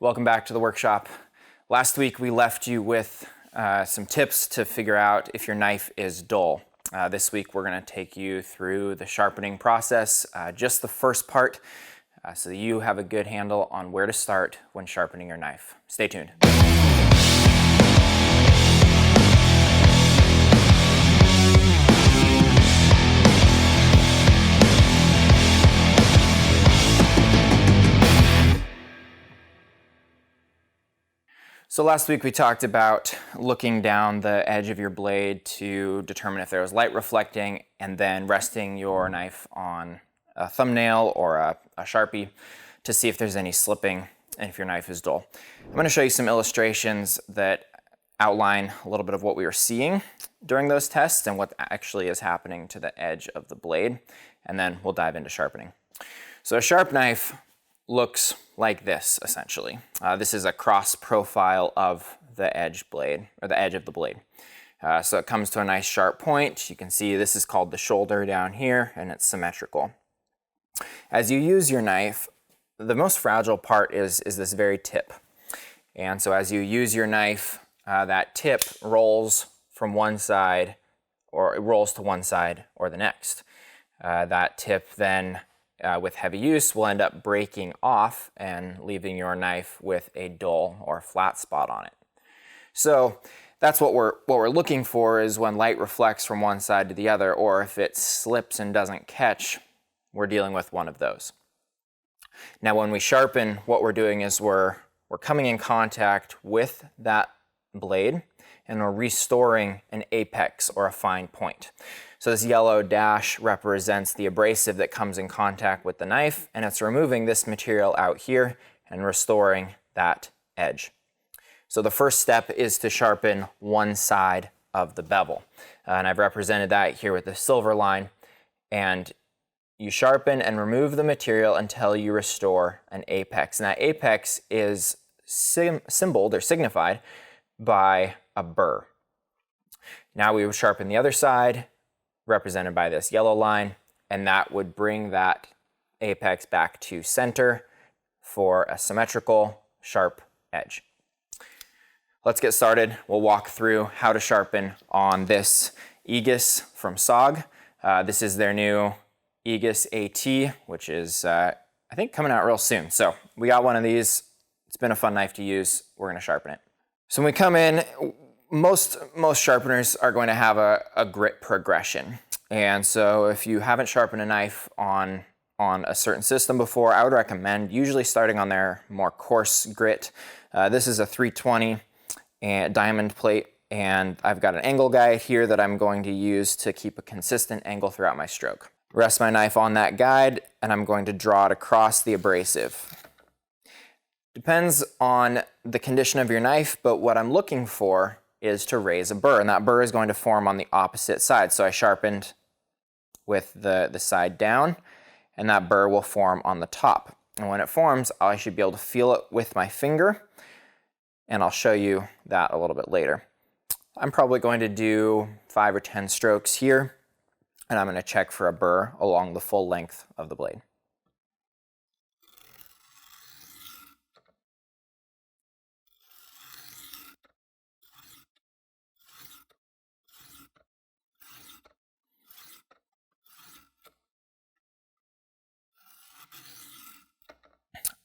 Welcome back to the workshop. Last week we left you with some tips to figure out if your knife is dull. This week we're going to take you through the sharpening process, just the first part, so that you have a good handle on where to start when sharpening your knife. Stay tuned. So last week we talked about looking down the edge of your blade to determine if there was light reflecting, and then resting your knife on a thumbnail or a Sharpie to see if there's any slipping and if your knife is dull. I'm going to show you some illustrations that outline a little bit of what we were seeing during those tests and what actually is happening to the edge of the blade, and then we'll dive into sharpening. So a sharp knife looks like this, essentially. This is a cross profile of the edge blade, or the edge of the blade. So it comes to a nice sharp point. You can see this is called the shoulder down here, and it's symmetrical. As you use your knife, the most fragile part is this very tip. And so as you use your knife, that tip rolls from one side, or it rolls to one side or the next. That tip then with heavy use will end up breaking off and leaving your knife with a dull or flat spot on it. So that's what we're looking for, is when light reflects from one side to the other, or if it slips and doesn't catch, we're dealing with one of those. Now when we sharpen, what we're doing is we're coming in contact with that blade and we're restoring an apex or a fine point. So this yellow dash represents the abrasive that comes in contact with the knife, and it's removing this material out here and restoring that edge. So the first step is to sharpen one side of the bevel. And I've represented that here with the silver line. And you sharpen and remove the material until you restore an apex. And that apex is symboled or signified by a burr. Now we would sharpen the other side, represented by this yellow line, and that would bring that apex back to center for a symmetrical, sharp edge. Let's get started. We'll walk through how to sharpen on this Aegis from SOG. This is their new Aegis AT, which is, I think, coming out real soon. So we got one of these. It's been a fun knife to use. We're going to sharpen it. So when we come in, most sharpeners are going to have a grit progression. And so if you haven't sharpened a knife on a certain system before, I would recommend usually starting on their more coarse grit. This is a 320 and diamond plate, and I've got an angle guide here that I'm going to use to keep a consistent angle throughout my stroke. Rest my knife on that guide, and I'm going to draw it across the abrasive. Depends on the condition of your knife, but what I'm looking for is to raise a burr, and that burr is going to form on the opposite side. So I sharpened with the side down, and that burr will form on the top. And when it forms, I should be able to feel it with my finger, and I'll show you that a little bit later. I'm probably going to do 5 or 10 strokes here, and I'm going to check for a burr along the full length of the blade.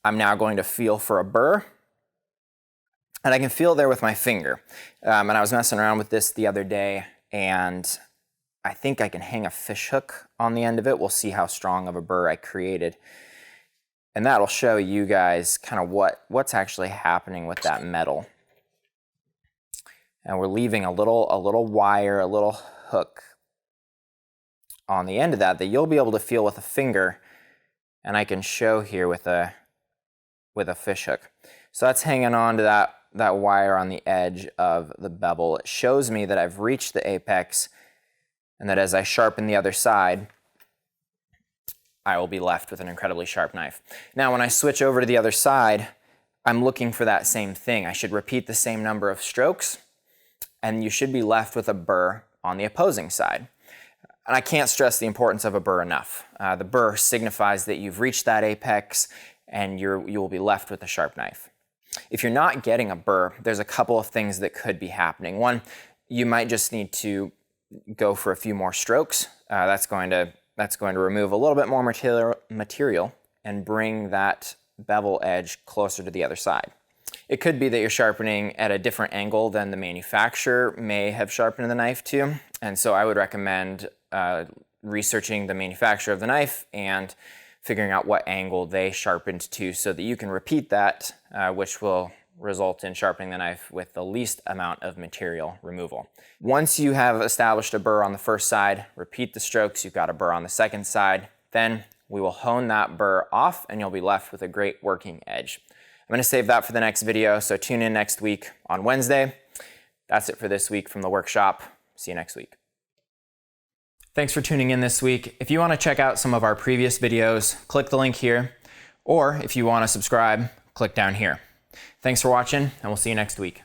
I'm now going to feel for a burr, and I can feel there with my finger. And I was messing around with this the other day, and I think I can hang a fish hook on the end of it. We'll see how strong of a burr I created. And that'll show you guys kind of what's actually happening with that metal. And we're leaving a little wire, a little hook on the end of that you'll be able to feel with a finger, and I can show here with a fish hook. So that's hanging on to that wire on the edge of the bevel. It shows me that I've reached the apex, and that as I sharpen the other side, I will be left with an incredibly sharp knife. Now when I switch over to the other side, I'm looking for that same thing. I should repeat the same number of strokes, and you should be left with a burr on the opposing side. And I can't stress the importance of a burr enough. The burr signifies that you've reached that apex, and you will be left with a sharp knife. If you're not getting a burr, there's a couple of things that could be happening. One, you might just need to go for a few more strokes. That's going to remove a little bit more material and bring that bevel edge closer to the other side. It could be that you're sharpening at a different angle than the manufacturer may have sharpened the knife to, and so I would recommend researching the manufacturer of the knife and figuring out what angle they sharpened to so that you can repeat that, which will result in sharpening the knife with the least amount of material removal. Once you have established a burr on the first side, repeat the strokes, you've got a burr on the second side, then we will hone that burr off and you'll be left with a great working edge. I'm going to save that for the next video, so tune in next week on Wednesday. That's it for this week from the workshop. See you next week. Thanks for tuning in this week. If you want to check out some of our previous videos, click the link here, or if you want to subscribe, click down here. Thanks for watching, and we'll see you next week.